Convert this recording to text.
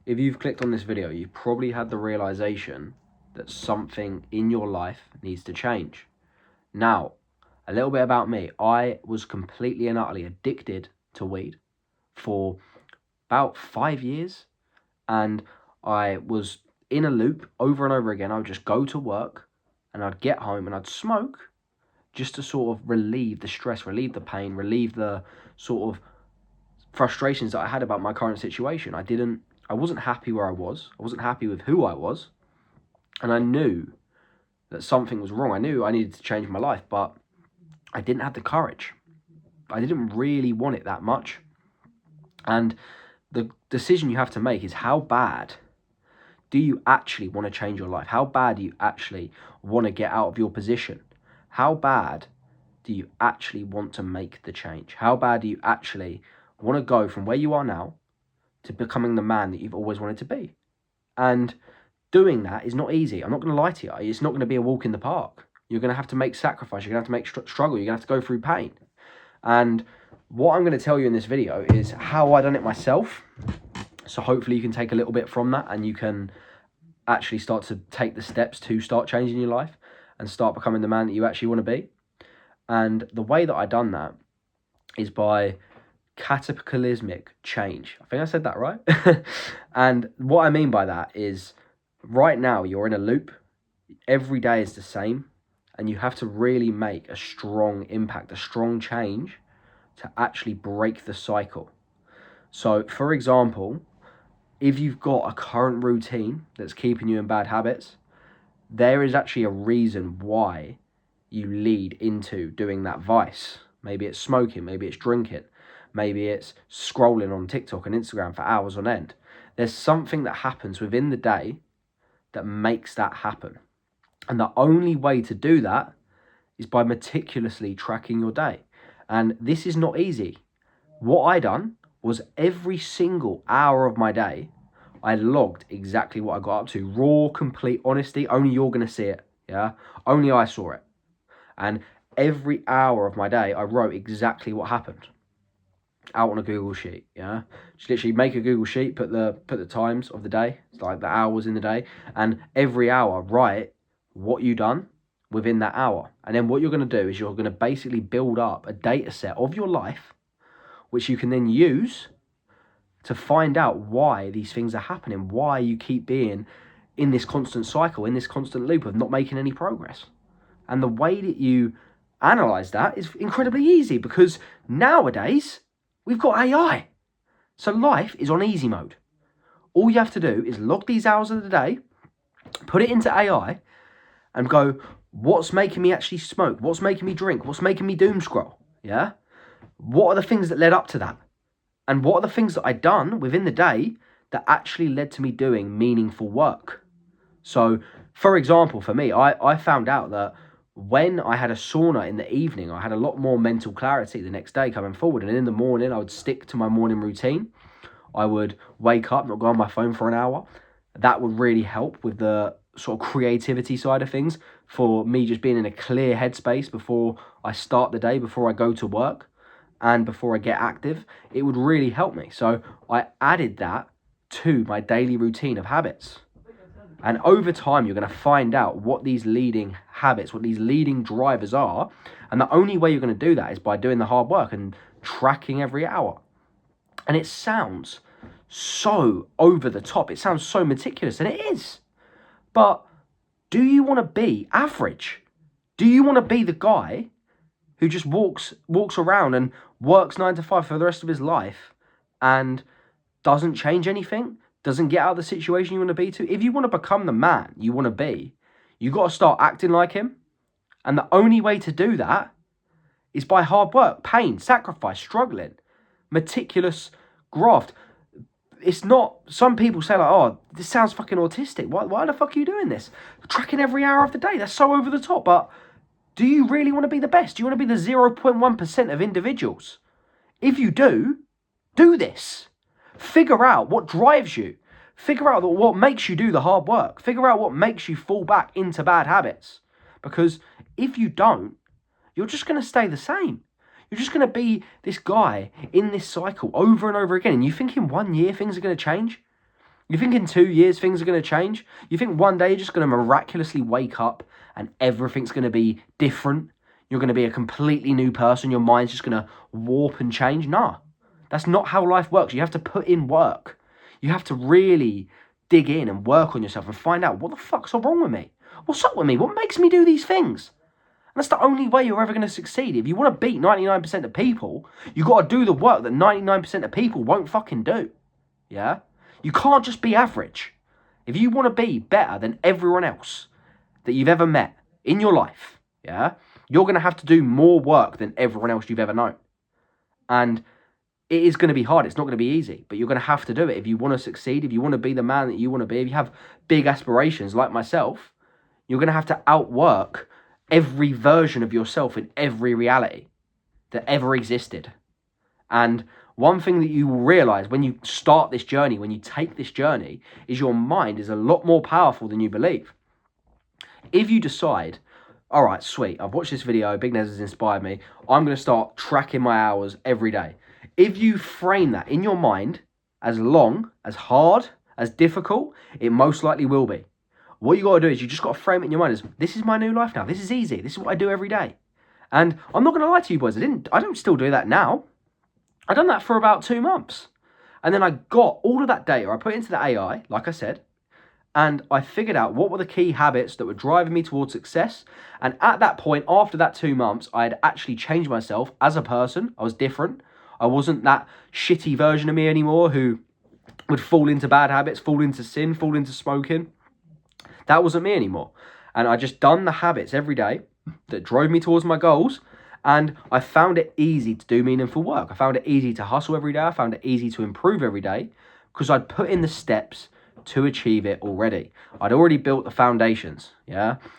if you've clicked on this video, you've probably had the realization that something in your life needs to change. Now, a little bit about me. I was completely and utterly addicted to weed for about 5 years, and I was in a loop over and over again. I would just go to work and I'd get home and I'd smoke just to sort of relieve the stress, relieve the pain, relieve the sort of frustrations that I had about my current situation. I wasn't happy where I wasn't happy with who I was, and I knew that something was wrong. I knew I needed to change my life, but I didn't have the courage. I didn't really want it that much. And the decision you have to make is, how bad do you actually want to change your life? How bad do you actually want to get out of your position? How bad do you actually want to make the change? How bad do you actually want to go from where you are now to becoming the man that you've always wanted to be? And doing that is not easy. I'm not going to lie to you. It's not going to be a walk in the park. You're going to have to make sacrifice. You're going to have to make struggle. You're going to have to go through pain. And what I'm going to tell you in this video is how I done it myself. So hopefully you can take a little bit from that and you can actually start to take the steps to start changing your life and start becoming the man that you actually want to be. And the way that I done that is by cataclysmic change. I think I said that right. And what I mean by that is, right now you're in a loop. Every day is the same, and you have to really make a strong impact, a strong change to actually break the cycle. So for example, if you've got a current routine that's keeping you in bad habits, there is actually a reason why you lead into doing that vice. Maybe it's smoking, maybe it's drinking, maybe it's scrolling on TikTok and Instagram for hours on end. There's something that happens within the day that makes that happen. And the only way to do that is by meticulously tracking your day. And this is not easy. What I done was, every single hour of my day, I logged exactly what I got up to. Raw, complete honesty. Only you're going to see it. Yeah. Only I saw it. And every hour of my day, I wrote exactly what happened out on a Google sheet. Yeah. Just literally make a Google sheet, put the times of the day, it's like the hours in the day, and every hour write what you done within that hour. And then what you're going to do is, you're going to basically build up a data set of your life, which you can then use to find out why these things are happening, why you keep being in this constant cycle, in this constant loop of not making any progress. And the way that you analyze that is incredibly easy, because nowadays we've got AI. So life is on easy mode. All you have to do is log these hours of the day, put it into AI, and go, what's making me actually smoke? What's making me drink? What's making me doom scroll? Yeah? What are the things that led up to that? And what are the things that I done within the day that actually led to me doing meaningful work? So, for example, for me, I found out that when I had a sauna in the evening, I had a lot more mental clarity the next day coming forward. And in the morning, I would stick to my morning routine. I would wake up, not go on my phone for an hour. That would really help with the sort of creativity side of things, for me just being in a clear headspace before I start the day, before I go to work, and before I get active. It would really help me. So I added that to my daily routine of habits. And over time, you're going to find out what these leading habits, what these leading drivers are. And the only way you're going to do that is by doing the hard work and tracking every hour. And it sounds so over the top. It sounds so meticulous, and it is. But do you want to be average? Do you want to be the guy who just walks around and works 9 to 5 for the rest of his life and doesn't change anything? Doesn't get out of the situation you want to be to? If you want to become the man you want to be, you got to start acting like him. And the only way to do that is by hard work, pain, sacrifice, struggling, meticulous graft. It's not, some people say like, oh, this sounds fucking autistic. Why the fuck are you doing this? Tracking every hour of the day, that's so over the top. But do you really want to be the best? Do you want to be the 0.1% of individuals? If you do this. Figure out what drives you. Figure out what makes you do the hard work. Figure out what makes you fall back into bad habits. Because if you don't, you're just going to stay the same. You're just going to be this guy in this cycle over and over again. And you think in 1 year things are going to change? You think in 2 years things are going to change? You think one day you're just going to miraculously wake up and everything's going to be different? You're going to be a completely new person. Your mind's just going to warp and change? Nah, that's not how life works. You have to put in work. You have to really dig in and work on yourself and find out what the fuck's wrong with me? What's up with me? What makes me do these things? And that's the only way you're ever going to succeed. If you want to beat 99% of people, you got to do the work that 99% of people won't fucking do. Yeah? You can't just be average. If you want to be better than everyone else that you've ever met in your life, yeah, you're going to have to do more work than everyone else you've ever known. And it is going to be hard. It's not going to be easy, but you're going to have to do it. If you want to succeed, if you want to be the man that you want to be, if you have big aspirations like myself, you're going to have to outwork every version of yourself in every reality that ever existed. And one thing that you will realize when you start this journey, when you take this journey, is your mind is a lot more powerful than you believe. If you decide, all right, sweet, I've watched this video, Big Nez has inspired me, I'm going to start tracking my hours every day. If you frame that in your mind as long, as hard, as difficult, it most likely will be. What you got to do is you just got to frame it in your mind as, this is my new life now. This is easy. This is what I do every day. And I'm not going to lie to you boys. I don't still do that now. I've done that for about 2 months. And then I got all of that data. I put it into the AI, like I said, and I figured out what were the key habits that were driving me towards success. And at that point, after that 2 months, I had actually changed myself as a person. I was different. I wasn't that shitty version of me anymore who would fall into bad habits, fall into sin, fall into smoking. That wasn't me anymore. And I just done the habits every day that drove me towards my goals. And I found it easy to do meaningful work. I found it easy to hustle every day. I found it easy to improve every day because I'd put in the steps to achieve it already. I'd already built the foundations, yeah?